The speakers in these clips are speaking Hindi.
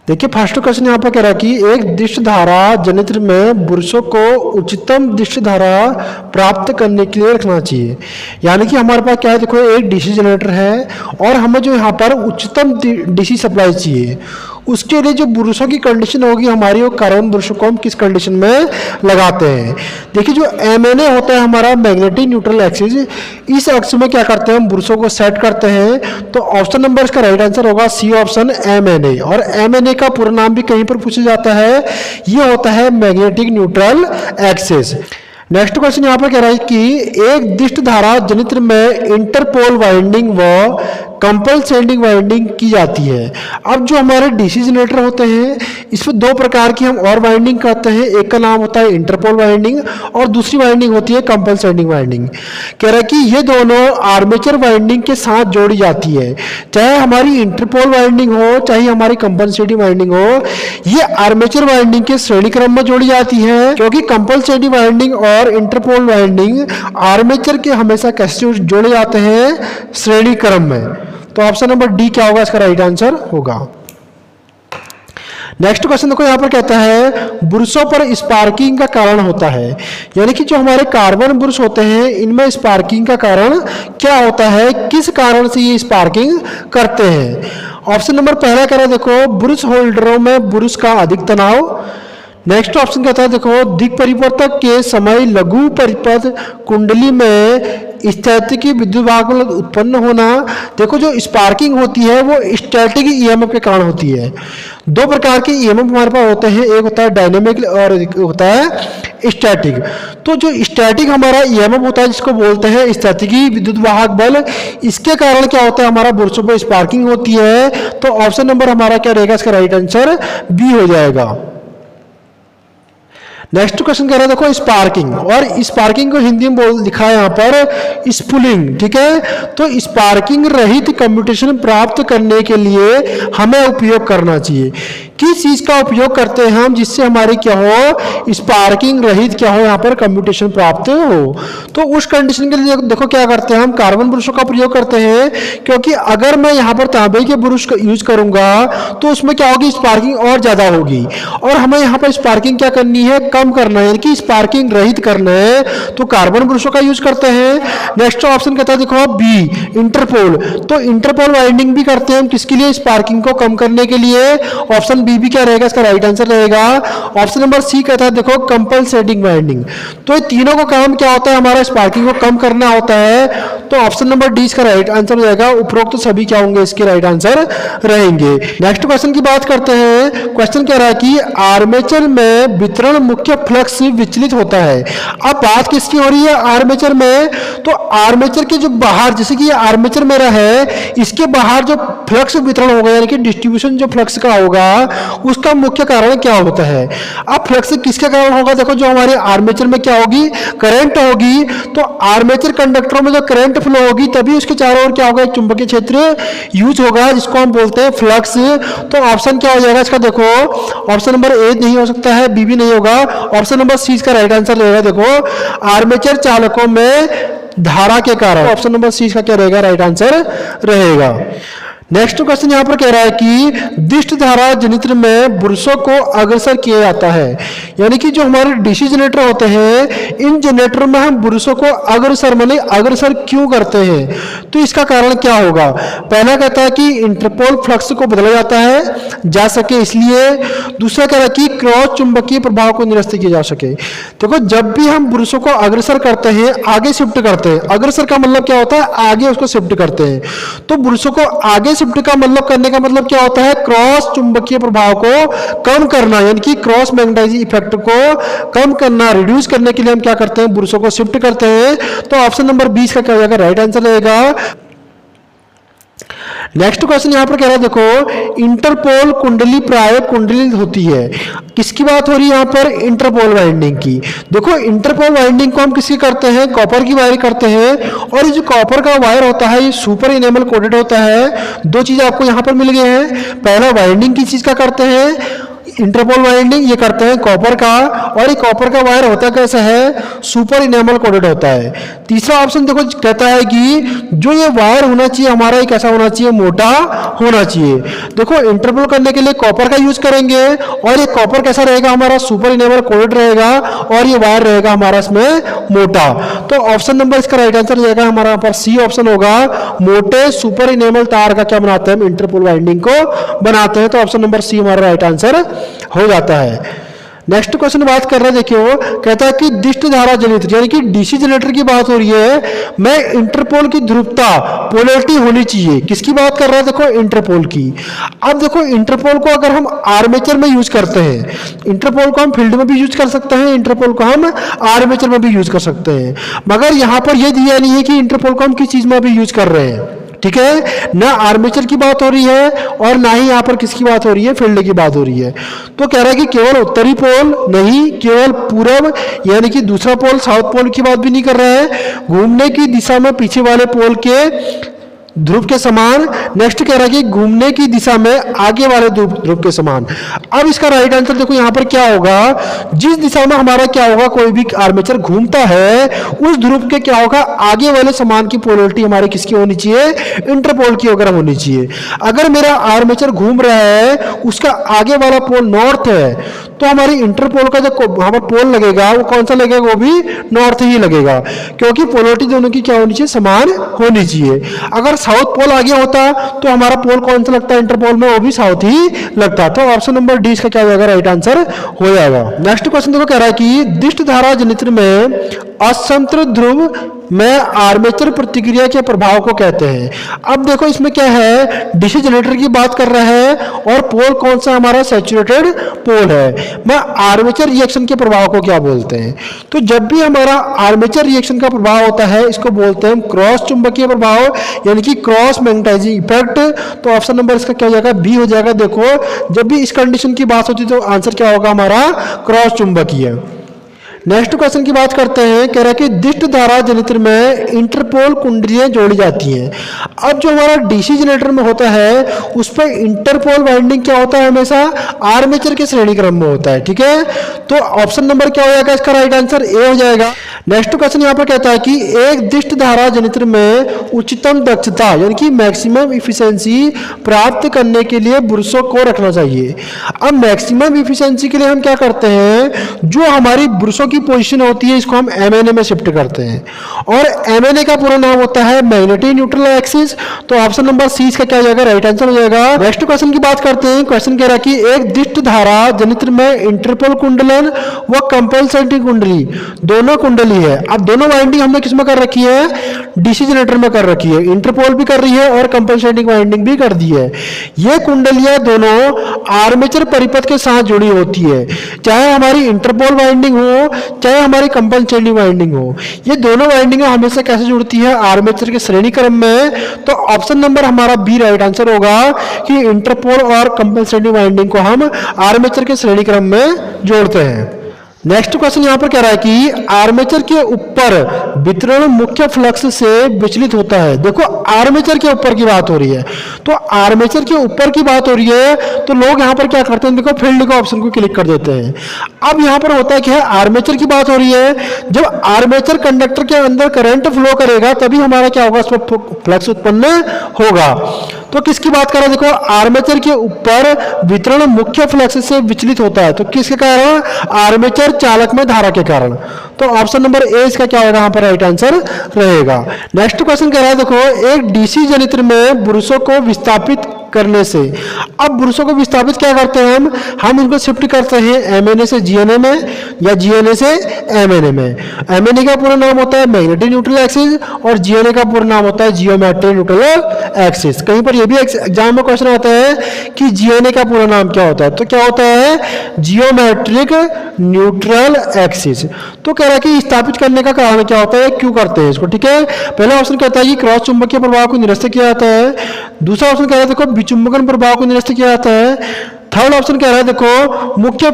देखिए फर्स्ट क्वेश्चन यहाँ पर कह रहा है कि एक दिष्ट धारा जनित्र में बुरुशों को उच्चतम दिष्ट धारा प्राप्त करने के लिए रखना चाहिए। यानी कि हमारे पास क्या है, देखो एक डीसी जनरेटर है और हमें जो यहाँ पर उच्चतम डीसी सप्लाई चाहिए, उसके लिए जो बुरुशों की कंडीशन होगी हमारी, वो कार्बन बुरुशों को हम किस कंडीशन में लगाते हैं। देखिए जो MNA होता है हमारा मैग्नेटिक न्यूट्रल एक्सिस, इस एक्सिस में क्या करते हैं हम बुरुशों को सेट करते हैं। तो ऑप्शन नंबर इसका राइट आंसर होगा सी ऑप्शन MNA। और MNA का पूरा नाम भी कहीं पर पूछा जाता है, ये होता है magnetic neutral axis. Next question यहाँ पर कह रहा है कि एक दिष्ट धारा जनित्र में इंटरपोल वाइंडिंग व कंपलसेटिंग वाइंडिंग की जाती है। अब जो हमारे डीसी जनरेटर होते हैं इसमें दो प्रकार की हम और वाइंडिंग करते हैं, एक का नाम होता है इंटरपोल वाइंडिंग और दूसरी वाइंडिंग होती है कंपलसेटिंग वाइंडिंग। कह रहा है कि ये दोनों आर्मेचर वाइंडिंग के साथ जोड़ी जाती है, चाहे हमारी इंटरपोल वाइंडिंग हो चाहे हमारी कंपलसेटिंग वाइंडिंग हो, ये आर्मेचर वाइंडिंग के श्रेणी क्रम में जोड़ी जाती है, क्योंकि कंपलसेटिंग वाइंडिंग और इंटरपोल वाइंडिंग आर्मेचर के हमेशा कैसे जोड़े जाते हैं, श्रेणी क्रम में। तो ऑप्शन नंबर डी क्या होगा, इसका राइट आंसर होगा। नेक्स्ट क्वेश्चन देखो यहाँ पर कहता है बुरुशों पर स्पार्किंग का कारण होता है। यानी कि जो हमारे कार्बन बुरुश होते हैं इनमें स्पार्किंग का कारण क्या होता है, किस कारण से ये स्पार्किंग करते हैं। ऑप्शन नंबर पहला कह रहा है देखो बुरुश होल्डरों में बुरुश का अधिक तनाव। नेक्स्ट ऑप्शन कहता है देखो दिक् परिवर्तक के समय लघु परिपथ कुंडली में स्टैटिक विद्युत वाहक उत्पन्न होना। देखो जो स्पार्किंग होती है वो स्टैटिक ईएमएफ के कारण होती है। दो प्रकार के ईएमएफ हमारे पास होते हैं, एक होता है डायनेमिक और एक होता है स्टैटिक। तो जो स्टैटिक हमारा ईएमएफ होता है जिसको बोलते हैं स्टैटिकी विद्युत वाहक बल, इसके कारण क्या होता है हमारा बुरुशों पर स्पार्किंग होती है। तो ऑप्शन नंबर हमारा क्या रहेगा, इसका राइट आंसर बी हो जाएगा। नेक्स्ट क्वेश्चन कह रहा है देखो स्पार्किंग, और स्पार्किंग को हिंदी में लिखा है यहाँ पर स्पूलिंग। ठीक है, तो स्पार्किंग रहित कम्यूटेशन प्राप्त करने के लिए हमें उपयोग करना चाहिए। किस चीज का उपयोग करते हैं हम जिससे हमारी क्या हो, स्पार्किंग रहित क्या हो, यहाँ पर कम्यूटेशन प्राप्त हो। तो उस कंडीशन के लिए देखो क्या करते हैं हम कार्बन बुरुशों का प्रयोग करते हैं, क्योंकि अगर मैं यहाँ पर तांबे के बुरुश का यूज करूंगा तो उसमें क्या होगी, स्पार्किंग और ज्यादा होगी। और हमें यहाँ पर स्पार्किंग क्या करनी है, कम करना है, यानी कि स्पार्किंग रहित करना है, तो कार्बन बुरुशों का यूज करते हैं। नेक्स्ट ऑप्शन कहता है देखो बी इंटरपोल। तो इंटरपोल वाइंडिंग भी करते हैं हम किसके लिए, स्पार्किंग को कम करने के लिए। ऑप्शन बी भी क्या रहेगा, इसका राइट आंसर रहेगा। ऑप्शन नंबर सी कहता है देखो कंपलसेटिंग वाइंडिंग। तो ये तीनों का काम क्या होता है, हमारा स्पार्किंग को कम करना होता है। तो ऑप्शन नंबर डी इसका राइट आंसर रहेगा। उपरोक्त तो सभी क्या होंगे, इसके राइट आंसर रहेंगे। नेक्स्ट क्वेश्चन की बात करते हैं। क्वेश्चन कह रहा है कि आर्मेचर में वितरण मुख्य फ्लक्स विचलित होता है। अब बात किसकी हो रही है, आर्मेचर में। तो आर्मेचर के जो बाहर, जैसे कि ये आर्मेचर मेरा है, इसके बाहर जो फ्लक्स वितरण होगा यानी कि डिस्ट्रीब्यूशन जो फ्लक्स का होगा उसका मुख्य कारण क्या होता है। अब फ्लक्स किसके कारण होगा, देखो जो हमारे आर्मेचर में क्या होगी, करंट होगी। तो आर्मेचर कंडक्टरों में जो करंट फ्लो होगी तभी उसके चारों ओर क्या होगा, एक चुंबकीय क्षेत्र यूज होगा जिसको हम बोलते हैं फ्लक्स। तो ऑप्शन क्या हो जाएगा इसका, देखो ऑप्शन नंबर ए नहीं हो सकता है, बी भी नहीं होगा, ऑप्शन नंबर सी इसका राइट आंसर रहेगा। देखो आर्मेचर चालकों में धारा के कारण, ऑप्शन नंबर सी इसका क्या रहेगा, राइट आंसर रहेगा। नेक्स्ट क्वेश्चन यहाँ पर कह रहा है कि दिष्ट धारा जनित्र में बुरुशों को अग्रसर किया जाता है। यानी कि जो हमारे डीसी जनरेटर होते हैं इन जनरेटर में हम बुरुशों को अग्रसर माने अग्रसर क्यों करते हैं, तो इसका कारण क्या होगा। पहला कहता है कि इंटरपोल फ्लक्स को बदला जाता है जा सके इसलिए। दूसरा कह रहा है कि क्रॉस चुंबकीय प्रभाव को निरस्त किया जा सके। देखो जब भी हम बुरुशों को अग्रसर करते हैं, आगे शिफ्ट करते हैं, अग्रसर का मतलब क्या होता है, आगे उसको शिफ्ट करते हैं। तो बुरुशों को आगे शिफ्ट का मतलब करने का मतलब क्या होता है, क्रॉस चुंबकीय प्रभाव को कम करना, यानी कि क्रॉस मैग्नेटाइजिंग इफेक्ट को कम करना, रिड्यूस करने के लिए हम क्या करते हैं, बुरुशों को शिफ्ट करते हैं। तो ऑप्शन नंबर 20 का क्या हो जाएगा, राइट आंसर रहेगा। नेक्स्ट क्वेश्चन यहां पर कह रहा है देखो इंटरपोल कुंडली प्राय कुंडली होती है। किसकी बात हो रही है यहाँ पर, इंटरपोल वाइंडिंग की। देखो इंटरपोल वाइंडिंग को हम किसकी करते हैं, कॉपर की वायर करते हैं। और ये जो कॉपर का वायर होता है ये सुपर इनेमल कोटेड होता है। दो चीजें आपको यहाँ पर मिल गए हैं। पहला वाइंडिंग किस चीज का करते हैं, इंटरपोल वाइंडिंग ये करते हैं कॉपर का, और ये कॉपर का वायर होता कैसा है, सुपर इनेमल कोटेड होता है। तीसरा ऑप्शन देखो कहता है कि जो ये वायर होना चाहिए हमारा, ये कैसा होना चाहिए, मोटा होना चाहिए। देखो इंटरपोल करने के लिए कॉपर का यूज करेंगे, और ये कॉपर कैसा रहेगा हमारा, सुपर इनेमल कोटेड रहेगा, और ये वायर रहेगा हमारा इसमें मोटा। तो ऑप्शन नंबर इसका राइट आंसर रहेगा हमारा यहाँ पर सी ऑप्शन होगा, मोटे सुपर इनेमल तार का क्या बनाते हैं, इंटरपोल वाइंडिंग को बनाते हैं। तो ऑप्शन नंबर सी हमारा राइट आंसर हो जाता है। नेक्स्ट क्वेश्चन बात कर रहे हैं, देखियो कहता है कि दिष्ट धारा जनरेटर यानी कि डीसी जनरेटर की बात हो रही है, मैं इंटरपोल की ध्रुवता पोलैरिटी होनी चाहिए, किसकी बात कर रहा है, देखो इंटरपोल की। अब देखो इंटरपोल को अगर हम आर्मेचर में यूज करते हैं, इंटरपोल को हम फील्ड में भी यूज कर सकते हैं, इंटरपोल को हम आर्मेचर में भी यूज कर सकते हैं, मगर यहां पर यह दिया नहीं है कि इंटरपोल को हम किस चीज में भी यूज कर रहे हैं। ठीक है, ना आर्मेचर की बात हो रही है और ना ही यहां पर किसकी बात हो रही है, फील्ड की बात हो रही है। तो कह रहा है कि केवल उत्तरी पोल नहीं, केवल पूर्व यानी कि दूसरा पोल साउथ पोल की बात भी नहीं कर रहा है, घूमने की दिशा में पीछे वाले पोल के ध्रुव के समान। नेक्स्ट कह रहा है कि घूमने की दिशा में आगे वाले ध्रुव के समान। अब इसका राइट आंसर देखो यहां पर क्या होगा, जिस दिशा में हमारा क्या होगा, कोई भी आर्मेचर घूमता है उस ध्रुव के क्या होगा, आगे वाले समान की पोलैरिटी हमारी किसकी होनी चाहिए, इंटरपोल की वगैरह होनी चाहिए। अगर मेरा आर्मेचर घूम रहा है उसका आगे वाला पोल नॉर्थ है, तो हमारी इंटरपोल का जो वहां पर पोल लगेगा वो कौन सा लगेगा, वो भी नॉर्थ ही लगेगा, क्योंकि पोलैरिटी दोनों की क्या होनी चाहिए, समान होनी चाहिए। अगर साउथ पोल आगे होता तो हमारा पोल कौन सा लगता है इंटरपोल में, वो भी साउथ ही लगता। तो ऑप्शन नंबर डी इसका क्या हो जाएगा, राइट आंसर हो जाएगा। नेक्स्ट क्वेश्चन देखो कह रहा है कि दिष्ट धारा जनरेटर में असंतृप्त ध्रुव में आर्मेचर प्रतिक्रिया के प्रभाव को कहते हैं। अब देखो इसमें क्या है, डीसी जनरेटर की बात कर रहा है और पोल कौन सा हमारा, सैचुरेटेड पोल है। मैं आर्मेचर रिएक्शन के प्रभाव को क्या बोलते हैं, तो जब भी हमारा आर्मेचर रिएक्शन का प्रभाव होता है इसको बोलते हैं क्रॉस चुंबकीय प्रभाव यानी कि क्रॉस मैग्नेटाइजिंग इफेक्ट। तो ऑप्शन नंबर इसका क्या हो जाएगा, बी हो जाएगा। देखो जब भी इस कंडीशन की बात होती है तो आंसर क्या होगा हमारा, क्रॉस चुंबकीय। नेक्स्ट क्वेश्चन की बात करते हैं, कह रहा है कि दिष्ट धारा जनरेटर में इंटरपोल कुंडलियां जोड़ी जाती हैं। अब जो हमारा डीसी जनरेटर में होता है उस पर इंटरपोल वाइंडिंग क्या होता है, हमेशा आर्मेचर के श्रेणी क्रम में होता है। ठीक है, तो ऑप्शन नंबर क्या हो जाएगा, इसका राइट आंसर ए हो जाएगा। नेक्स्ट क्वेश्चन यहाँ पर कहता है कि एक दिष्ट धारा जनरेटर में उच्चतम दक्षता यानी कि मैक्सिमम इफिशिएंसी प्राप्त करने के लिए ब्रशों को रखना चाहिए। अब मैक्सिमम इफिशिएंसी के लिए हम क्या करते हैं, जो हमारी ब्रशों की पोजीशन होती है इसको हम एमएनए में शिफ्ट करते हैं, और एमएनए का पूरा नाम होता है मैग्नेटिक न्यूट्रल एक्सिस। तो ऑप्शन नंबर सी इसका क्या हो जाएगा, राइट आंसर हो जाएगा। नेक्स्ट क्वेश्चन की बात करते हैं, क्वेश्चन कह रहा है कि एक दिष्ट धारा जनरेटर में इंटरपोल कुंडलन व कंपनसेटिंग कुंडली दोनों कुंडली है। अब दोनों वाइंडिंग हमने किसमें कर रखी है, डीसी जनरेटर में कर रखी है, इंटरपोल भी कर रही है और कंपनसेटिंग वाइंडिंग भी कर दी है। ये कुंडलियां दोनों आर्मेचर परिपथ के साथ जुड़ी होती है, चाहे हमारी इंटरपोल वाइंडिंग हो चाहे हमारी कंपनसेटिंग वाइंडिंग हो। ये दोनों वाइंडिंग हमेशा कैसे जुड़ती है, आर्मेचर के श्रेणी क्रम में। तो ऑप्शन नंबर हमारा बी राइट आंसर होगा कि इंटरपोल और कंपनसेटिंग वाइंडिंग को हम आर्मेचर के श्रेणी क्रम में जोड़ते हैं। नेक्स्ट क्वेश्चन यहां पर कह रहा है कि आर्मेचर के ऊपर वितरण मुख्य फ्लक्स से विचलित होता है। देखो आर्मेचर के ऊपर की बात हो रही है, तो आर्मेचर के ऊपर की बात हो रही है तो लोग यहां पर क्या करते हैं, देखो फील्ड के ऑप्शन को क्लिक कर देते हैं। अब यहां पर होता है कि आर्मेचर की बात हो रही है, जब आर्मेचर कंडक्टर के अंदर करंट फ्लो करेगा तभी हमारा क्या होगा, उसमें फ्लक्स उत्पन्न होगा। तो किसकी बात कर रहे हैं, देखो आर्मेचर के ऊपर वितरण मुख्य फ्लक्स से विचलित होता है, तो किसके कारण, आर्मेचर चालक में धारा के कारण। तो ऑप्शन नंबर ए इसका क्या होगा, यहाँ पर राइट आंसर रहेगा। नेक्स्ट क्वेश्चन कह रहा है, देखो एक डीसी जनरेटर में ब्रशों को विस्थापित करने से। अब ब्रशों को विस्थापित क्या करते हैं हम उनको शिफ्ट करते हैं एमएनए से जीएनए में या जीएनए से एमएनए में। एमएनए का पूरा नाम होता है मैग्नेटिक न्यूट्रल एक्सिस और जीएनए का पूरा नाम होता है जियोमेट्रिक न्यूट्रल एक्सिस। कहीं पर यह भी एग्जाम में क्वेश्चन आता है कि जीएनए का पूरा नाम क्या होता है, तो क्या होता है, जियोमेट्रिक न्यूट्रल एक्सिस। तो कह रहा है कि स्थापित करने का कारण क्या होता है, क्यों करते हैं इसको। ठीक है, पहला ऑप्शन कहता है कि क्रॉस चुंबकीय प्रभाव को निरस्त किया जाता है। दूसरा ऑप्शन कह रहा है देखो विचुंबकन प्रभाव को निरस्त किया जाता है। थर्ड ऑप्शन कह रहा है देखो मुख्य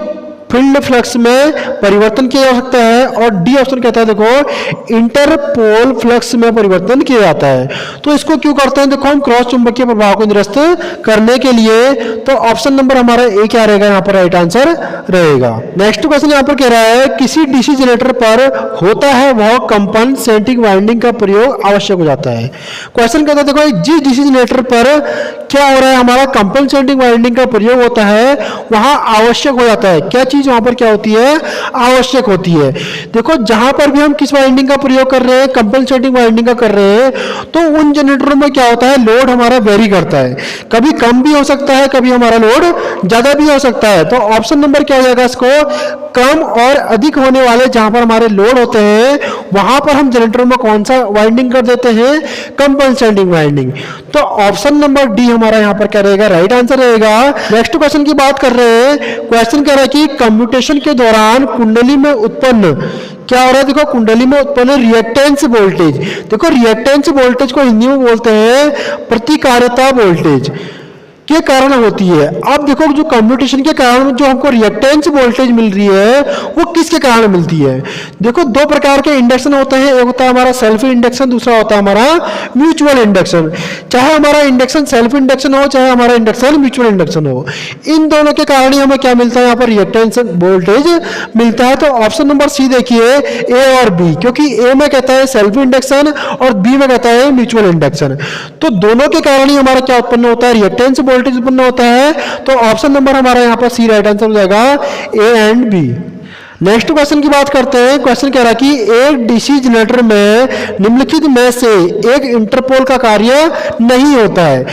फील्ड फ्लक्स में परिवर्तन किया जा सकता है, और डी ऑप्शन कहता है देखो इंटरपोल फ्लक्स में परिवर्तन किया जाता है। तो इसको क्यों करते हैं, देखो हम क्रॉस चुंबकीय प्रभाव को निरस्त करने के लिए। तो ऑप्शन नंबर हमारा ए क्या रहेगा, यहाँ पर राइट आंसर रहेगा। नेक्स्ट क्वेश्चन यहाँ पर कह रहा है किसी डीसी जनरेटर पर होता है वह कंपनसेटिंग वाइंडिंग का प्रयोग आवश्यक हो जाता है। क्वेश्चन कहता है देखो जिस डीसी जनरेटर पर क्या हो रहा है, हमारा कंपनसेटिंग वाइंडिंग का प्रयोग होता है, वहां आवश्यक हो जाता है। क्या चीज वहां पर क्या होती है, आवश्यक होती है। देखो जहां पर भी हम किस वाइंडिंग का प्रयोग कर रहे हैं, कंपनसेटिंग वाइंडिंग का कर रहे हैं, तो उन जनरेटरों में क्या होता है, लोड हमारा वेरी करता है। कभी कम भी हो सकता है, कभी हमारा लोड ज्यादा भी हो सकता है। तो ऑप्शन नंबर क्या हो जाएगा, इसको कम और अधिक होने वाले जहां पर हमारे लोड होते हैं वहां पर हम जनरेटर में कौन सा वाइंडिंग कर देते हैं, कंपनसेटिंग वाइंडिंग। तो ऑप्शन नंबर डी हमारा यहां पर क्या रहेगा, राइट आंसर रहेगा। नेक्स्ट क्वेश्चन की बात कर रहे हैं। क्वेश्चन कह रहा है कि कम्यूटेशन के दौरान कुंडली में उत्पन्न क्या हो रहा है, देखो कुंडली में उत्पन्न रिएक्टेंस वोल्टेज, देखो रिएक्टेंस वोल्टेज को हिंदी में बोलते हैं प्रतिकार्यता वोल्टेज के कारण होती है। अब देखो जो कम्यूटेशन के कारण जो हमको रिएक्टेंस वोल्टेज मिल रही है वो किसके कारण मिलती है। देखो दो प्रकार के इंडक्शन होते हैं, एक होता है हमारा सेल्फ इंडक्शन, दूसरा होता है हमारा म्यूचुअल इंडक्शन। चाहे हमारा इंडक्शन सेल्फ इंडक्शन हो, चाहे हमारा इंडक्शन म्यूचुअल इंडक्शन हो, इन दोनों के कारण ही हमें क्या मिलता है, यहाँ पर रिएक्टेंस वोल्टेज मिलता है। तो ऑप्शन नंबर सी देखिए ए और बी, क्योंकि ए में कहता है सेल्फ इंडक्शन और बी में कहता है म्यूचुअल इंडक्शन। तो दोनों के कारण ही हमारा क्या उत्पन्न होता है, रिएक्टेंस वोल्टेज उत्पन्न होता है। तो ऑप्शन नंबर हमारा यहां पर सी राइट आंसर हो जाएगा, A and B. Next question की बात करते हैं। क्वेश्चन कह रहा है कि एक डीसी जनरेटर में निम्नलिखित में से एक इंटरपोल का कार्य नहीं होता है।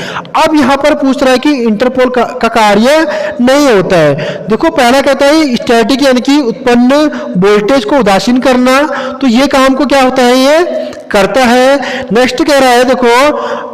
अब यहां पर पूछ रहा है कि इंटरपोल का कार्य नहीं होता है। देखो पहला कहता है स्टैटिक यानी कि उत्पन्न वोल्टेज को उदासीन करना, तो ये काम को क्या होता है, ये करता है। नेक्स्ट कह रहा है देखो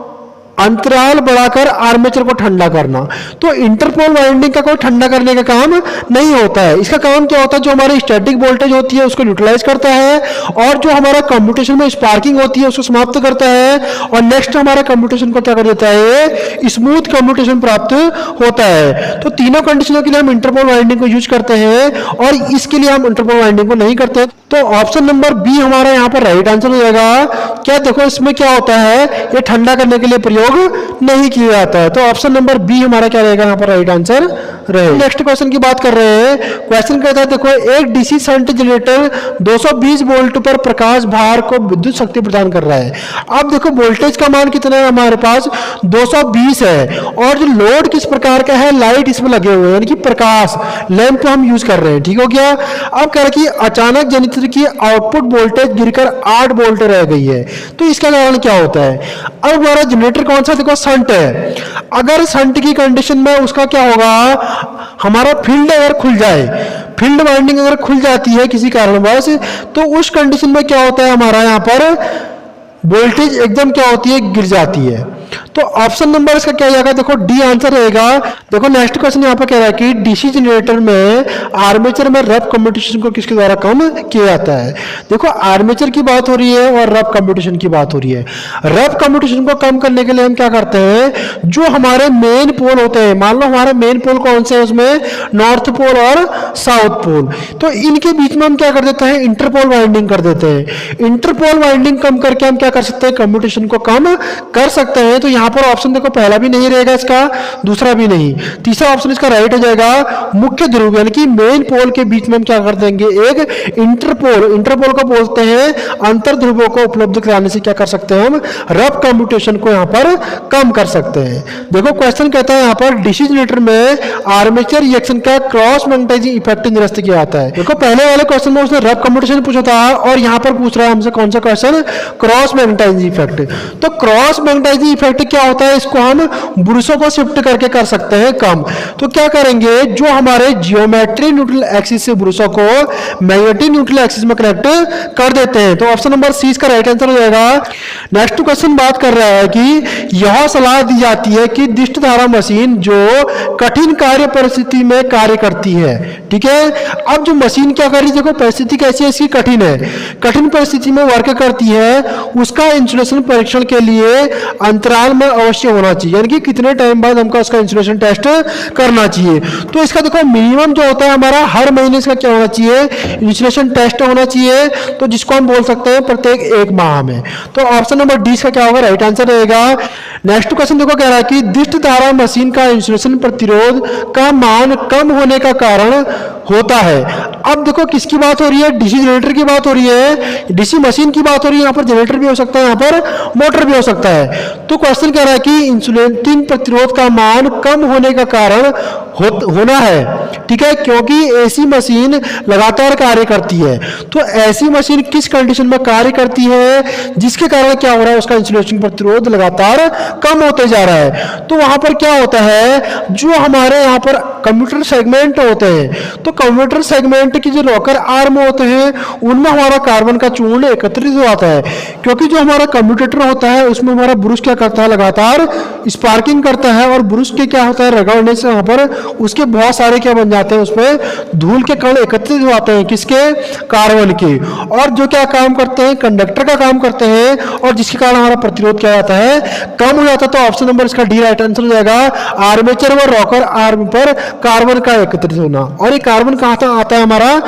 अंतराल बढ़ाकर आर्मेचर को ठंडा करना, तो इंटरपोल वाइंडिंग का कोई ठंडा करने का काम नहीं होता है। इसका काम क्या होता है, जो हमारी स्टैटिक वोल्टेज होती है उसको न्यूट्रलाइज करता है, और जो हमारा कम्यूटेशन में स्पार्किंग होती है उसको समाप्त करता है, और नेक्स्ट हमारा कम्यूटेशन को क्या कर देता है, स्मूथ कम्यूटेशन प्राप्त होता है। तो तीनों कंडीशनों के लिए हम इंटरपोल वाइंडिंग को यूज करते हैं, और इसके लिए हम इंटरपोल वाइंडिंग को नहीं करते। तो ऑप्शन नंबर बी हमारा यहाँ पर राइट आंसर हो जाएगा। क्या देखो इसमें क्या होता है, ये ठंडा करने के लिए प्रयोग नहीं किया जाता है। तो ऑप्शन नंबर बी हमारा क्या रहेगा, यहाँ पर राइट आंसर रहेगा। नेक्स्ट क्वेश्चन की बात कर रहे हैं। क्वेश्चन कहता है देखो एक डीसी शंट जनरेटर 220 वोल्ट पर प्रकाश भार को विद्युत शक्ति प्रदान कर रहा है। अब देखो वोल्टेज का मान कितना है, हमारे पास 220 है, और जो लोड किस प्रकार का है, लाइट इसमें लगे हुए हैं, यानी कि प्रकाश लैंप हम यूज कर रहे हैं, ठीक हो गया। अब कह रहा है कि अचानक जनरेटर की आउटपुट वोल्टेज गिरकर 8 वोल्ट रह गई है, तो इसका कारण क्या होता है। अब हमारा जनरेटर कौन सा, देखो शंट है। अगर शंट की कंडीशन में उसका क्या होगा, हमारा फील्ड अगर खुल जाए, फील्ड वाइंडिंग अगर खुल जाती है किसी कारणवश, तो उस कंडीशन में क्या होता है, हमारा यहाँ पर वोल्टेज एकदम क्या होती है, गिर जाती है। तो ऑप्शन नंबर इसका क्या जाएगा, देखो डी आंसर रहेगा। देखो नेक्स्ट क्वेश्चन यहाँ पर कह रहा है कि डीसी जनरेटर में आर्मेचर में रफ कम्यूटेशन को किसके द्वारा कम किया जाता है। देखो आर्मेचर की बात हो रही है और रफ कम्यूटेशन की बात हो रही है। रफ कम्यूटेशन को कम करने के लिए हम क्या करते हैं, जो हमारे मेन पोल होते हैं, मान लो हमारे मेन पोल कौन से है, उसमें नॉर्थ पोल और साउथ पोल, तो इनके बीच में हम क्या कर देते हैं, इंटरपोल वाइंडिंग कर देते हैं। इंटरपोल वाइंडिंग कम करके हम क्या कर सकते हैं, कम्यूटेशन को कम कर सकते हैं। तो यहाँ पर ऑप्शन देखो पहला भी नहीं रहेगा इसका, दूसरा भी नहीं, तीसरा ऑप्शन इसका राइट हो जाएगा। मुख्य ध्रुव यानी कि मेन पोल के बीच में हम क्या कर देंगे, एक इंटरपोल, इंटरपोल को बोलते हैं अंतर ध्रुवों को उपलब्ध कराने से क्या कर सकते हैं, हम रफ कम्यूटेशन को यहाँ पर कम कर सकते हैं। देखो क्वेश्चन कहता है यहाँ पर डीसी जनरेटर में आर्मेचर रिएक्शन का क्रॉस मैग्नेटाइजिंग इफेक्ट निरस्त किया जाता है। देखो पहले वाले क्वेश्चन में उसने रफ कम्यूटेशन पूछा था, और यहाँ पर पूछ रहा है हमसे कौन सा क्वेश्चन, क्रॉस मैग्नेटाइजिंग इफेक्ट। तो क्रॉस मैग्नेटाइजिंग इफेक्ट क्या होता है, इसको हम ब्रुशों को शिफ्ट करके कर सकते हैं कम। तो क्या करेंगे, जो हमारे जियोमेट्री न्यूट्रल एक्सिस से ब्रुशों को मैग्नेटिक न्यूट्रल एक्सिस में कनेक्ट कर देते हैं। तो ऑप्शन नंबर सी इसका राइट आंसर हो जाएगा। नेक्स्ट क्वेश्चन बात कर रहा है कि यह सलाह दी जाती है कि दिष्ट धारा मशीन जो कठिन कार्य परिस्थिति में कार्य करती है, ठीक है। अब जो मशीन क्या कर रही है, देखो परिस्थिति कैसी है, इसकी कठिन है, कठिन परिस्थिति में वर्क करती है, उसका इंसुलेशन परीक्षण के लिए अंतराल अंतराल में अवश्य होना चाहिए, यानी कि कितने टाइम बाद हमको उसका इंसुलेशन टेस्ट करना चाहिए। तो इसका देखो मिनिमम जो होता है हमारा हर महीने इसका क्या होना चाहिए, इंसुलेशन टेस्ट होना चाहिए, तो जिसको हम बोल सकते हैं प्रत्येक 1 माह में। तो ऑप्शन नंबर डी का क्या होगा, राइट आंसर रहेगा। नेक्स्ट क्वेश्चन देखो कह रहा है कि दिष्ट धारा मशीन का इंसुलेशन प्रतिरोध का मान कम होने का कारण होता है। अब देखो किसकी बात हो रही है, डीसी जनरेटर की बात हो रही है, डीसी मशीन की बात हो रही है। यहाँ पर जनरेटर भी हो सकता है, यहाँ पर मोटर भी हो सकता है। तो क्वेश्चन कह रहा है कि इंसुलेटिंग प्रतिरोध का मान कम होने का कारण होना है, ठीक है, क्योंकि ऐसी मशीन लगातार कार्य करती है। तो ऐसी मशीन किस कंडीशन में कार्य करती है जिसके कारण क्या हो रहा है, उसका इंसुलेशन प्रतिरोध लगातार कम होते जा रहा है। तो वहां पर क्या होता है, जो हमारे यहाँ पर कंप्यूटर सेगमेंट होते हैं, तो कंप्यूटर सेगमेंट की जो लॉकर आर्म होते हैं उनमें हमारा कार्बन का चूर्ण एकत्रित हो जाता है, क्योंकि जो हमारा कंप्यूटर होता है उसमें हमारा ब्रुश क्या करता है, लगातार स्पार्किंग करता है, और ब्रुश के क्या होता है, रगड़ने से वहां पर उसके बहुत सारे क्या बन जाते हैं, उसमें धूल के कण एकत्रित हो जाते हैं, किसके, कार्बन के, और जो क्या काम करते हैं, कंडक्टर का काम करते हैं, और जिसके कारण हमारा प्रतिरोध क्या जाता है, कम हो जाता है। तो ऑप्शन नंबर इसका डी राइट आंसर हो जाएगा। आर्मेचर व रॉकर आर्म पर कार्बन का एकत्रित होना, और ये कार्बन कहाँ आता है, हमारा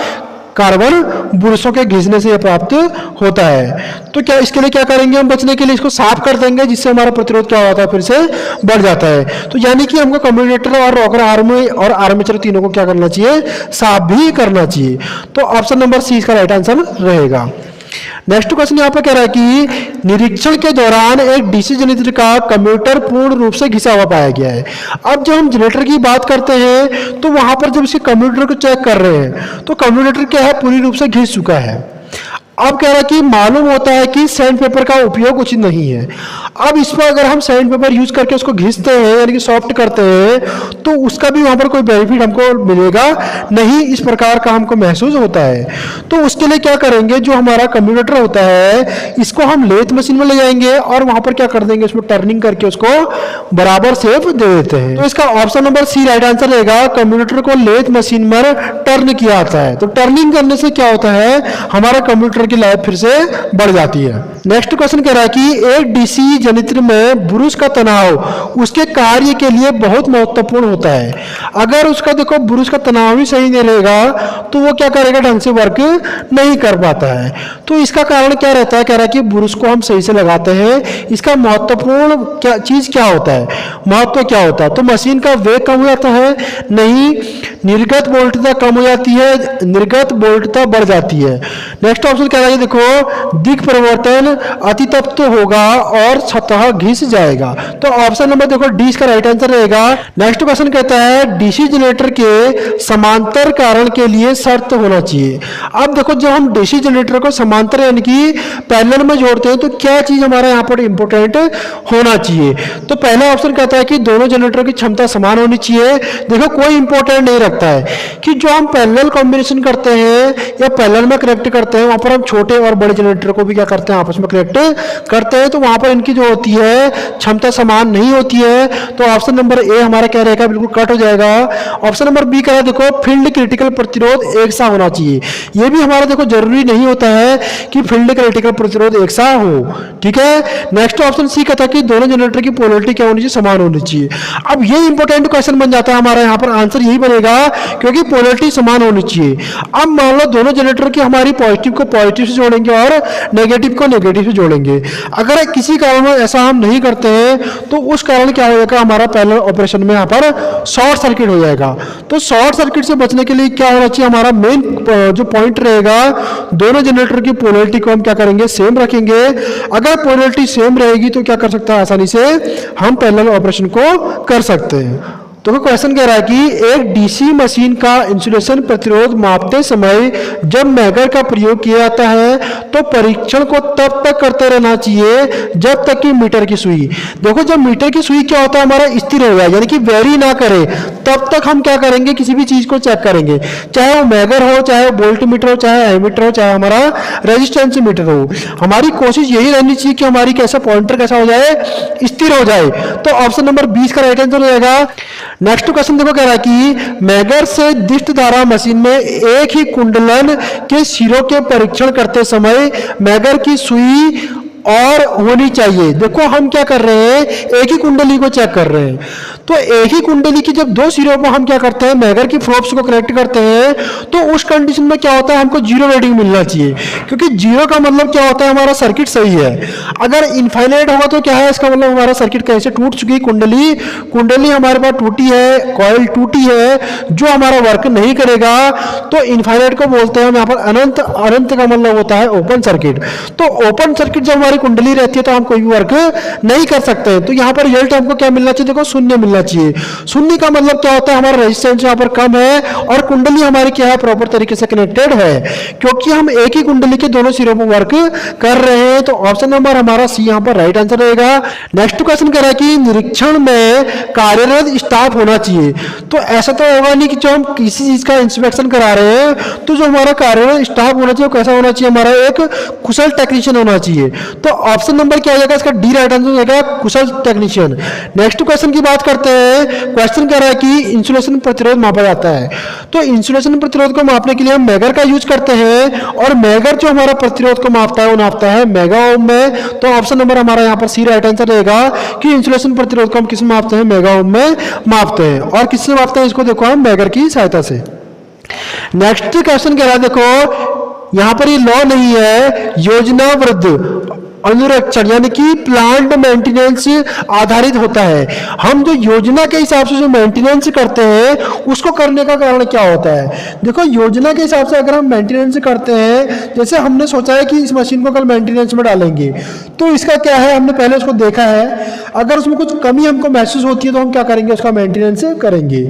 कार्बन बुरसों के घिसने से यह प्राप्त होता है। तो क्या इसके लिए क्या करेंगे, हम बचने के लिए इसको साफ कर देंगे, जिससे हमारा प्रतिरोध क्या होता है, फिर से बढ़ जाता है। तो यानी कि हमको कम्यूटेटर और रॉकर आर्म और आर्मेचर तीनों को क्या करना चाहिए, साफ भी करना चाहिए। तो ऑप्शन नंबर सी इसका राइट आंसर रहेगा। नेक्स्ट क्वेश्चन यहाँ पर कह रहा है कि निरीक्षण के दौरान एक डीसी जनरेटर का कम्यूटर पूर्ण रूप से घिसा हुआ पाया गया है। अब जब हम जनरेटर की बात करते हैं तो वहां पर जब इसके कम्यूटर को चेक कर रहे हैं तो कम्यूटर क्या है, पूरी रूप से घिस चुका है। अब कह रहा है कि मालूम होता है कि सैंड पेपर का उपयोग उचित नहीं है। अब इस पर अगर हम सैंड पेपर यूज करके उसको घिसते हैं यानी कि सॉफ्ट करते हैं तो उसका भी वहां पर कोई बेनिफिट हमको मिलेगा नहीं, इस प्रकार का हमको महसूस होता है। तो उसके लिए क्या करेंगे, जो हमारा कम्यूटेटर होता है इसको हम लेथ मशीन में ले जाएंगे और वहां पर क्या कर देंगे, उसमें टर्निंग करके उसको बराबर शेप दे देते हैं। तो इसका option number C right answer रहेगा। कम्यूटेटर को लेथ मशीन में टर्न किया जाता है, तो टर्निंग करने से क्या होता है, हमारा कम्यूटेटर की लाइफ फिर से बढ़ जाती है। नेक्स्ट क्वेश्चन कह रहा है कि एक डीसी जनरेटर में ब्रुश का तनाव उसके कार्य के लिए बहुत महत्वपूर्ण होता है। अगर उसका देखो ब्रुश का तनाव ही सही नहीं रहेगा तो वो क्या करेगा, ढंग से वर्क नहीं कर पाता है। तो इसका कारण क्या रहता है, कह रहा है कि ब्रुश को हम सही से लगाते हैं, इसका महत्वपूर्ण क्या चीज क्या होता है, महत्व क्या होता है। तो मशीन का वेग कम हो जाता है, नहीं, निर्गत वोल्टता कम हो जाती है, निर्गत वोल्टता बढ़ जाती है। नेक्स्ट ऑप्शन कह रहा है देखो दिक परिवर्तन अतितप्त होगा और सतह घिस जाएगा। तो ऑप्शन नंबर देखो डी इसका राइट आंसर रहेगा। नेक्स्ट क्वेश्चन कहता है डीसी जनरेटर के समांतर कारण के लिए शर्त होना चाहिए। अब देखो जब हम डीसी जनरेटर को समांतर यानी कि पैरेलल में जोड़ते हैं तो क्या चीज हमारा यहाँ पर इंपोर्टेंट होना चाहिए। तो पहला ऑप्शन कहता है कि दोनों जनरेटर की क्षमता समान होनी चाहिए। देखो कोई इंपोर्टेंट नहीं रखता है कि जो हम पैरेलल कॉम्बिनेशन करते हैं या पैरेलल में कनेक्ट करते हैं वहां पर हम छोटे और बड़े जनरेटर को भी क्या करते हैं, आपस में कनेक्ट करते हैं, तो वहां पर इनकी जो होती है क्षमता समान नहीं होती है। तो ऑप्शन नंबर ए हमारा क्या रहेगा, बिल्कुल कट हो जाएगा। ऑप्शन नंबर बी कह रहा है देखो फील्ड क्रिटिकल प्रतिरोध एक सा होना चाहिए। ये भी हमारा देखो जरूरी नहीं होता है कि फील्ड क्रिटिकल प्रतिरोध एक सा हो, ठीक है। नेक्स्ट ऑप्शन सी कहता है कि दोनों जनरेटर की पोलरिटी क्या होनी चाहिए, समान होनी चाहिए। अब ये इंपॉर्टेंट क्वेश्चन बन जाता है हमारा, यहाँ पर आंसर यही बनेगा क्योंकि पोलरिटी समान होनी चाहिए। अब मान लो दोनों जनरेटर की हमारी पॉजिटिव को पॉजिटिव से जोड़ेंगे और नेगेटिव को नेगेटिव से जोड़ेंगे। अगर किसी कारण ऐसा हम नहीं करते हैं तो उस कारण क्या हो जाएगा, हमारा पैरेलल ऑपरेशन में यहाँ पर शॉर्ट सर्किट हो जाएगा। तो शॉर्ट सर्किट से बचने के लिए क्या होना चाहिए, हमारा मेन जो पॉइंट रहेगा दोनों जनरेटर की पोलरिटी को हम क्या करेंगे, सेम रखेंगे। अगर पोलरिटी सेम रहेगी तो क्या कर सकता है, आसानी से हम पैरेलल ऑपरेशन को कर सकते हैं। तो क्वेश्चन कह रहा है कि एक डीसी मशीन का इंसुलेशन प्रतिरोध मापते समय जब मैगर का प्रयोग किया जाता है तो परीक्षण को तब तक करते रहना चाहिए जब तक कि मीटर की सुई, देखो जब मीटर की सुई क्या होता है हमारा स्थिर हो जाए यानी कि वेरी ना करे तब तक हम क्या करेंगे, किसी भी चीज को चेक करेंगे, चाहे वो मैगर हो, चाहे वोल्ट मीटर हो, चाहे एमीटर हो, चाहे हमारा रेजिस्टेंस मीटर हो। हमारी कोशिश यही रहनी चाहिए कि हमारी कैसा पॉइंटर कैसा हो जाए, स्थिर हो जाए। तो ऑप्शन नंबर 20 का राइट आंसर हो जाएगा। नेक्स्ट क्वेश्चन देखो कह रहा है कि मैगर से दिष्ट धारा मशीन में एक ही कुंडलन के सिरों के परीक्षण करते समय मैगर की सुई और होनी चाहिए। देखो हम क्या कर रहे हैं, एक ही कुंडली को चेक कर रहे हैं। तो एक ही कुंडली की जब दो सिरों पर हम क्या करते हैं, मैगर की प्रोब्स को कनेक्ट करते हैं, तो उस कंडीशन में क्या होता है, हमको जीरो रीडिंग मिलना चाहिए, क्योंकि जीरो का मतलब क्या होता है, हमारा सर्किट सही है। अगर इनफाइनाइट होगा तो क्या है, इसका मतलब हमारा सर्किट कैसे टूट चुकी है, कुंडली हमारे पास टूटी है, कॉइल टूटी है, जो हमारा वर्क नहीं करेगा। तो इनफाइनाइट को बोलते हैं हम यहाँ पर अनंत। अनंत का मतलब होता है ओपन सर्किट। तो ओपन सर्किट जब हमारी कुंडली रहती है तो हम कोई भी वर्क नहीं कर सकते हैं। तो यहाँ पर रिजल्ट हमको क्या मिलना चाहिए, देखो शून्य मिलना चाहिए। शून्य का मतलब क्या होता है, हमारा रेजिस्टेंस यहाँ पर कम है और कुंडली हमारी क्या है, प्रॉपर तरीके से कनेक्टेड है, क्योंकि हम एक ही कुंडली के दोनों सिरों पर वर्क कर रहे हैं। तो ऑप्शन नंबर हमारा सी यहाँ पर राइट आंसर रहेगा। नेक्स्ट क्वेश्चन कह रहा है कि निरीक्षण में कार्यरत स्टाफ होना चाहिए। तो ऐसा तो होगा नहीं कि जो हम किसी चीज का इंस्पेक्शन करा रहे हैं तो जो हमारा कार्यरत स्टाफ होना चाहिए, कैसा होना चाहिए, हमारा एक कुशल टेक्नीशियन होना चाहिए। तो ऑप्शन नंबर क्या हो जाएगा, इसका डी राइट आंसर हो जाएगा, कुशल टेक्नीशियन। नेक्स्ट क्वेश्चन की बात करते हैं। क्वेश्चन कह रहा है कि इंसुलेशन प्रतिरोध मापा जाता है। तो इंसुलेशन प्रतिरोध को मापने के लिए हम मेगर का यूज करते हैं, और मेगर जो हमारा प्रतिरोध को मापता है वो नापता है मेगा ओम में। तो ऑप्शन नंबर हमारा यहाँ पर सी राइट आंसर रहेगा कि इंसुलेशन प्रतिरोध को हम किस में मापते हैं, मेगा ओम में मापते हैं। और किससे मापते हैं, इसको देखो हम मेगर की सहायता से। नेक्स्ट क्वेश्चन कह रहा है, देखो यहां पर ये लॉ नहीं है, योजनाबद्ध अनुरक्षण यानी कि प्लांट मेंटेनेंस आधारित होता है। हम जो योजना के हिसाब से जो मेंटेनेंस करते हैं उसको करने का कारण क्या होता है, देखो योजना के हिसाब से अगर हम मेंटेनेंस करते हैं, जैसे हमने सोचा है कि इस मशीन को कल मेंटेनेंस में डालेंगे, तो इसका क्या है, हमने पहले उसको देखा है, अगर उसमें कुछ कमी हमको महसूस होती है तो हम क्या करेंगे, उसका मेंटेनेंस करेंगे।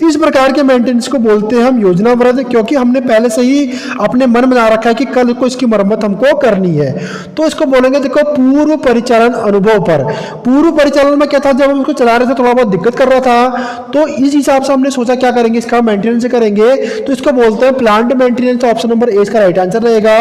इस प्रकार के मेंटेनेंस को बोलते हैं हम योजनाबद्ध, क्योंकि हमने पहले से ही अपने मन बना रखा है कि कल को इसकी मरम्मत हमको करनी है। तो इसको बोलेंगे देखो पूर्व परिचालन अनुभव पर। पूर्व परिचालन में क्या था, जब हम उसको चला रहे थे थोड़ा बहुत दिक्कत कर रहा था, तो इस हिसाब से हमने सोचा क्या करेंगे, इसका मेंटेनेंस करेंगे। तो इसको बोलते हैं प्लांट मेंटेनेंस। ऑप्शन नंबर ए इसका राइट आंसर रहेगा।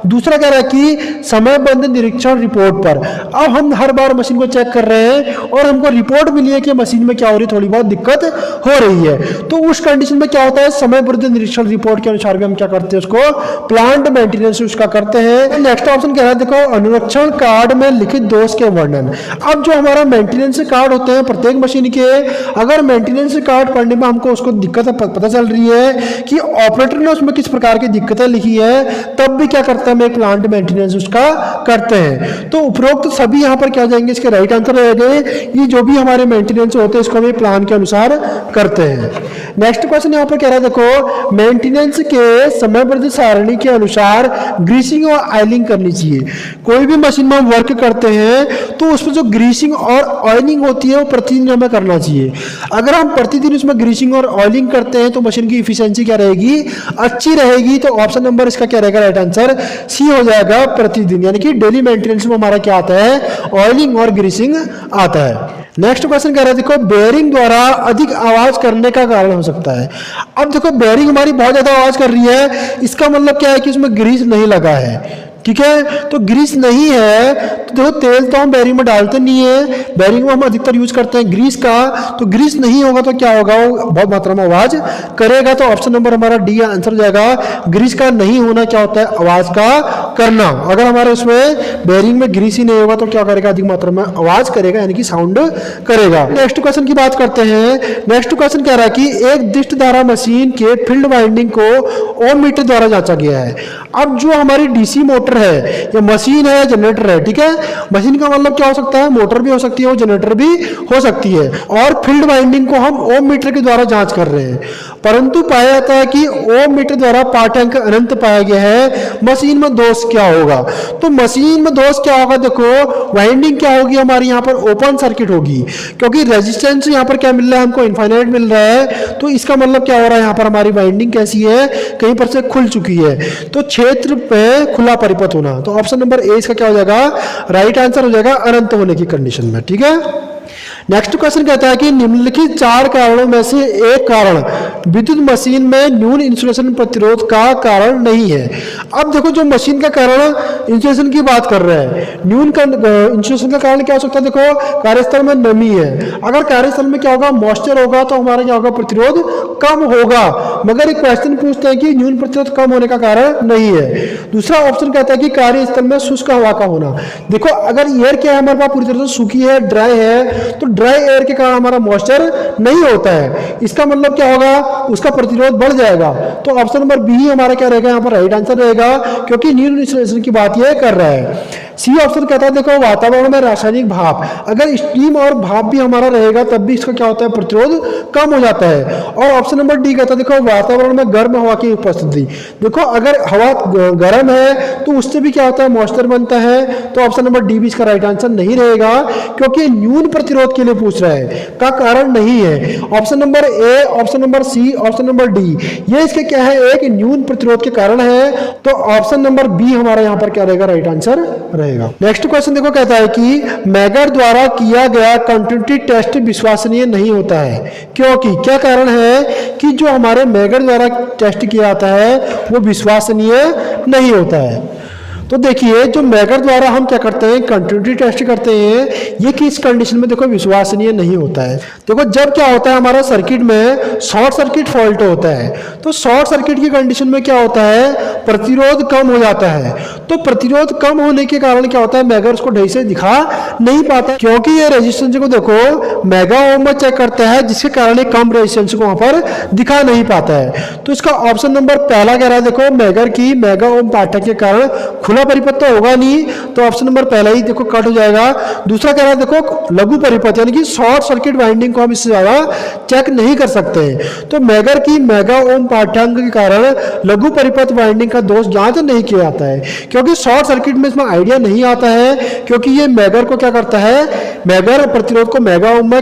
दूसरा कह रहा है कि समयबद्ध निरीक्षण रिपोर्ट पर। अब हम हर बार मशीन को चेक कर रहे हैं और हमको रिपोर्ट मिली है कि मशीन में क्या हो रही है, थोड़ी बहुत दिक्कत हो रही है, तो उस कंडीशन में क्या होता है, समयबद्ध निरीक्षण रिपोर्ट के अनुसार भी हम क्या करते हैं, उसको प्लांट मेंटेनेंस उसका करते हैं। नेक्स्ट ऑप्शन कह रहा है, देखो अनुरक्षण कार्ड में लिखित दोष के वर्णन। अब जो हमारा मेंटेनेंस कार्ड होते हैं प्रत्येक मशीन के, अगर मेंटेनेंस कार्ड पढ़ने में हमको उसको दिक्कत पता चल रही है कि ऑपरेटर ने उसमें किस प्रकार की दिक्कतें लिखी है, तब भी क्या करते हैं, हम एक प्लांट मेंटेनेंस उसका करते हैं। तो उपरोक्त सभी यहाँ पर क्या जाएंगे, इसके राइट आंसर रहेंगे। ये जो भी हमारे मेंटेनेंस होते हैं इसको हम प्लान के अनुसार करते हैं। नेक्स्ट क्वेश्चन यहाँ पर कह रहा है, देखो मेंटेनेंस के समयबद्ध सारणी के अनुसार ग्रीसिंग और ऑयलिंग करनी चाहिए। कोई भी मशीन में हम वर्क करते हैं तो उसमें जो ग्रीसिंग और ऑयलिंग होती है वो प्रतिदिन हमें करना चाहिए। अगर हम प्रतिदिन उसमें ग्रीसिंग और ऑयलिंग करते हैं तो मशीन की इफिशिएंसी क्या रहेगी, अच्छी रहेगी। तो ऑप्शन नंबर इसका क्या रहेगा, राइट आंसर सी हो जाएगा, प्रतिदिन, यानी कि डेली मेंटेनेंस में हमारा क्या आता है, ऑयलिंग और ग्रीसिंग आता है। नेक्स्ट क्वेश्चन कह रहा है, देखो बेयरिंग द्वारा अधिक आवाज करने का कारण हो सकता है। अब देखो बेयरिंग हमारी बहुत ज्यादा आवाज कर रही है, इसका मतलब क्या है कि उसमें ग्रीस नहीं लगा है, ठीक है। तो ग्रीस नहीं है तो देखो तेल तो हम बेयरिंग में डालते नहीं है, बेयरिंग में हम अधिकतर यूज करते हैं ग्रीस का। तो ग्रीस नहीं होगा तो क्या होगा, वो बहुत मात्रा में आवाज करेगा। तो ऑप्शन नंबर हमारा डी आंसर जाएगा। ग्रीस का नहीं होना क्या होता है, आवाज का करना। अगर हमारे उसमें बेयरिंग में ग्रीस ही नहीं होगा तो क्या करेगा, अधिक मात्रा में आवाज करेगा, यानी कि साउंड करेगा। नेक्स्ट क्वेश्चन की बात करते हैं। नेक्स्ट क्वेश्चन कह रहा है कि एक दिष्ट धारा मशीन के फील्ड वाइंडिंग को ओम मीटर द्वारा जांचा गया है। अब जो हमारी डीसी मोटर है, या मशीन है, जनरेटर है, ठीक है। मशीन का मतलब क्या हो सकता है, मोटर भी हो सकती है और जनरेटर भी हो सकती है, और फील्ड वाइंडिंग को हम ओम मीटर के द्वारा जांच कर रहे हैं। परंतु पाया जाता है कि ओम मीटर द्वारा पाठ्यांक अनंत पाया गया है, मशीन में दोष क्या होगा। तो मशीन में दोष क्या होगा, देखो वाइंडिंग क्या होगी हमारी, यहाँ पर ओपन सर्किट होगी, क्योंकि रेजिस्टेंस यहाँ पर क्या मिल रहा है, हमको इनफाइनाइट मिल रहा है। तो इसका मतलब क्या हो रहा है, यहाँ पर हमारी वाइंडिंग कैसी है, कहीं पर से खुल चुकी है, तो क्षेत्र पे खुला परिपथ होना। तो ऑप्शन नंबर ए इसका क्या हो जाएगा, राइट आंसर हो जाएगा, अनंत होने की कंडीशन में, ठीक है। नेक्स्ट क्वेश्चन कहता है कि निम्नलिखित 4 कारणों में से एक कारण विद्युत मशीन में न्यून इंसुलेशन प्रतिरोध का कारण नहीं है। अब देखो जो मशीन का कारण इंसुलेशन की बात कर रहे हैं, न्यून इंसुलेशन का कारण क्या हो सकता है? देखो कार्यस्थल में नमी है, अगर कार्यस्थल में क्या होगा, मॉइस्चर होगा तो हमारा क्या होगा, प्रतिरोध कम होगा। मगर एक क्वेश्चन पूछते हैं कि न्यून प्रतिरोध कम होने का कारण नहीं है। दूसरा ऑप्शन कहता है कि कार्यस्थल में शुष्क हवा का होना। देखो अगर एयर क्या है हमारे पास पूरी तरह से सूखी है, ड्राई है, तो ड्राई एयर के कारण हमारा मॉइस्चर नहीं होता है, इसका मतलब क्या होगा, उसका प्रतिरोध बढ़ जाएगा। तो ऑप्शन नंबर बी ही हमारा क्या रहेगा, यहाँ पर राइट आंसर रहेगा, क्योंकि न्यून इंसुलेशन की बात ये कर रहा है। सी ऑप्शन कहता है देखो वातावरण में रासायनिक भाप, अगर स्टीम और भाप भी हमारा रहेगा तब भी इसका क्या होता है, प्रतिरोध कम हो जाता है। और ऑप्शन नंबर डी कहता है देखो वातावरण में गर्म हवा की उपस्थिति, देखो अगर हवा गर्म है तो उससे भी क्या होता है, मॉइस्चर बनता है। तो ऑप्शन नंबर डी भी इसका राइट आंसर नहीं रहेगा, क्योंकि न्यून प्रतिरोध के लिए पूछ रहा है, का कारण नहीं है। Option number A, option number C, option number D, ये इसके क्या है, एक न्यून प्रतिरोध के कारण है। तो ऑप्शन नंबर बी हमारा यहाँ पर क्या रहेगा, राइट आंसर रहेगा। नेक्स्ट क्वेश्चन देखो कहता है कि मैगर द्वारा किया गया कंटिन्यूटी टेस्ट विश्वसनीय नहीं होता है, क्योंकि क्या कारण है कि जो हमारे मैगर द्वारा टेस्ट किया जाता है वो विश्वसनीय नहीं होता है। तो देखिए जो मैगर द्वारा हम क्या करते हैं, कंटिन्यूटी टेस्ट करते हैं, ये किस कंडीशन में देखो विश्वसनीय नहीं होता है। देखो जब क्या होता है हमारा सर्किट में शॉर्ट सर्किट फॉल्ट होता है, तो शॉर्ट सर्किट की कंडीशन में क्या होता है, प्रतिरोध कम हो जाता है। तो प्रतिरोध कम होने के कारण क्या होता है, मैगर उसको ढंग से दिखा नहीं पाता, क्योंकि ये रेजिस्टेंस को देखो मेगा ओम में चेक करता है, जिसके कारण ये कम रेजिस्टेंस को वहां पर दिखा नहीं पाता है। तो इसका ऑप्शन नंबर पहला कह रहा है देखो मैगर की मेगा ओम पाठक के कारण खुला परिपथ तो होगा नहीं, तो ऑप्शन नंबर पहला ही देखो कट हो जाएगा। दूसरा कह रहा है देखो लघु परिपथ, यानी कि शॉर्ट सर्किट वाइंडिंग को हम इससे ज्यादा चेक नहीं कर सकते हैं। तो मैगर की मेगा ओम पाठ्यांक के कारण लघु परिपथ वाइंडिंग का दोष जांच नहीं किया जाता है, क्योंकि शॉर्ट सर्किट में इसमें आइडिया नहीं आता है, क्योंकि ये मैगर को क्या करता है, मैगर प्रतिरोध को मेगा ओम में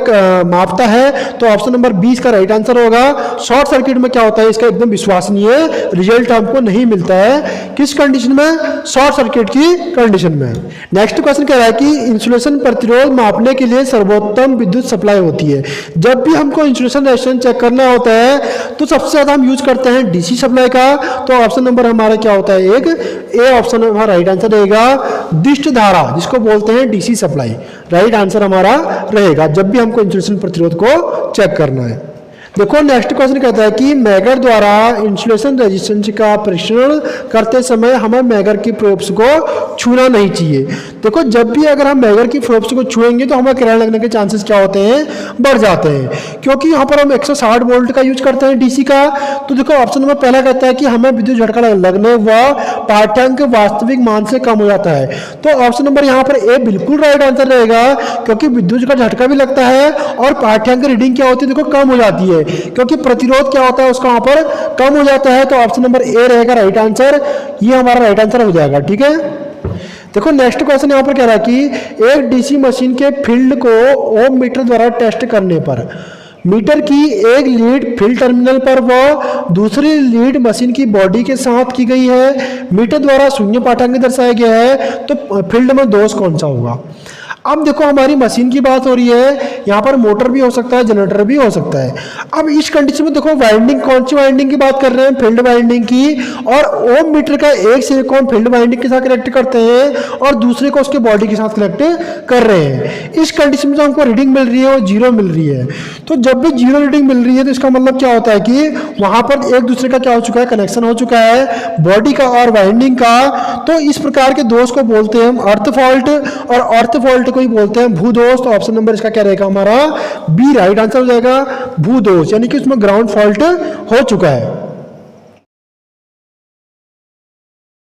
मापता है। तो ऑप्शन नंबर 20 का राइट आंसर होगा। शॉर्ट सर्किट में क्या होता है, इसका एकदम विश्वसनीय रिजल्ट हमको नहीं मिलता है। किस कंडीशन में, शॉर्ट सर्किट की कंडीशन में। नेक्स्ट क्वेश्चन कह रहा है कि इंसुलेशन प्रतिरोध मापने के लिए सर्वोत्तम विद्युत सप्लाई होती है। जब भी हमको इंसुलेशन रेजिस्टेंस चेक करना होता है तो सबसे ज्यादा हम यूज करते हैं डीसी सप्लाई का। तो ऑप्शन नंबर हमारा क्या होता है, एक ए ऑप्शन हमारा राइट आंसर रहेगा। दिष्ट धारा जिसको बोलते हैं डीसी सप्लाई, राइट आंसर हमारा रहेगा जब भी हमको इंसुलेशन प्रतिरोध को चेक करना है। देखो नेक्स्ट क्वेश्चन कहता है कि मैगर द्वारा इंसुलेशन रेजिस्टेंस का परीक्षण करते समय हमें मैगर की प्रोब्स को छूना नहीं चाहिए। देखो जब भी अगर हम मैगर की प्रोब्स को छुएंगे तो हमें करंट लगने के चांसेस क्या होते हैं, बढ़ जाते हैं, क्योंकि यहाँ पर हम 160 वोल्ट का यूज करते हैं डीसी का। तो देखो ऑप्शन नंबर पहला कहता है कि हमें विद्युत झटका लगने व पाठ्यांक वास्तविक मान से कम हो जाता है। तो ऑप्शन नंबर यहाँ पर ए बिल्कुल राइट आंसर रहेगा, क्योंकि विद्युत का झटका भी लगता है और पाठ्यांक रीडिंग क्या होती है, देखो कम हो जाती है, क्योंकि प्रतिरोध क्या होता है उसका वहां पर कम हो जाता है। तो ऑप्शन नंबर ए रहेगा राइट आंसर, ये हमारा राइट आंसर हो जाएगा। ठीक है, देखो नेक्स्ट क्वेश्चन यहाँ पर कह रहा है कि एक डीसी मशीन के फील्ड को ओम मीटर द्वारा टेस्ट करने पर मीटर की एक लीड फील्ड टर्मिनल पर व दूसरी लीड मशीन की बॉडी के साथ की गई है, मीटर द्वारा शून्य पाठ्यांक दर्शाया गया है, तो फील्ड में दोष कौन सा होगा। अब देखो हमारी मशीन की बात हो रही है, यहाँ पर मोटर भी हो सकता है, जनरेटर भी हो सकता है। अब इस कंडीशन में देखो वाइंडिंग कौन सी वाइंडिंग की बात कर रहे हैं, फील्ड वाइंडिंग की, और ओम मीटर का एक सिलिकॉन फील्ड वाइंडिंग के साथ कनेक्ट करते हैं और दूसरे को उसके बॉडी के साथ कनेक्ट कर रहे हैं। इस कंडीशन में जो हमको रीडिंग मिल रही है वो जीरो मिल रही है। तो जब भी जीरो रीडिंग मिल रही है तो इसका मतलब क्या होता है कि वहां पर एक दूसरे का क्या हो चुका है, कनेक्शन हो चुका है बॉडी का और वाइंडिंग का। तो इस प्रकार के दोष को बोलते हैं हम अर्थ फॉल्ट, और अर्थ फॉल्ट को ही बोलते हैं भूदोष। तो ऑप्शन नंबर इसका क्या रहेगा हमारा बी राइट आंसर हो जाएगा, भूदोष, यानी कि उसमें ग्राउंड फॉल्ट हो चुका है।